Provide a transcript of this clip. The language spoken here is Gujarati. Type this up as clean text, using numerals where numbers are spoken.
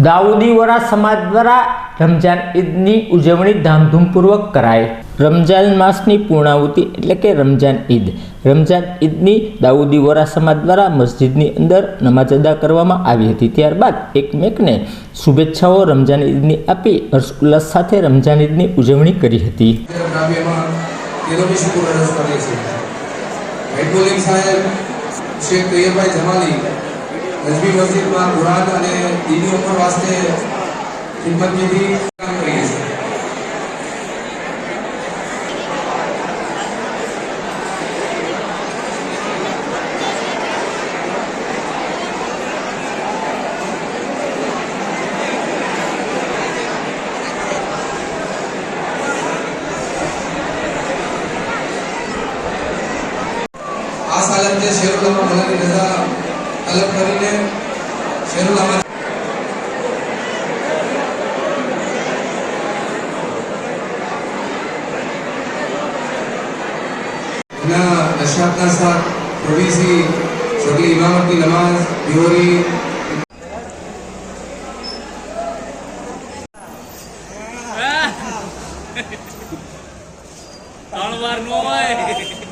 દાઉદી વોરા સમાજ દ્વારા રમજાન ઈદની ઉજવણી ધામધૂમપૂર્વક કરાઈ। રમજાન માસની પૂર્ણાહુતિ એટલે કે રમજાન ઈદની દાઉદી વોરા સમાજ દ્વારા મસ્જિદની અંદર નમાજ અદા કરવામાં આવી હતી। ત્યારબાદ એકમેકને શુભેચ્છાઓ રમજાન ઈદની આપી હર્ષોલ્લાસ સાથે રમજાન ઈદની ઉજવણી કરી હતી। नजमी मस्जिद में कुरान અને દીની ઉપર વાસ્તે ખિદમત ની કામ કરીએ છીએ। આ સાલમ જે શેરુલ્લાહ મલાની રજા तलब करीने शेरुल्लाह नशातना साथ प्रोविसी शगली इमामत की नमाज बिहोरी ત્રણ વાર નો હોય।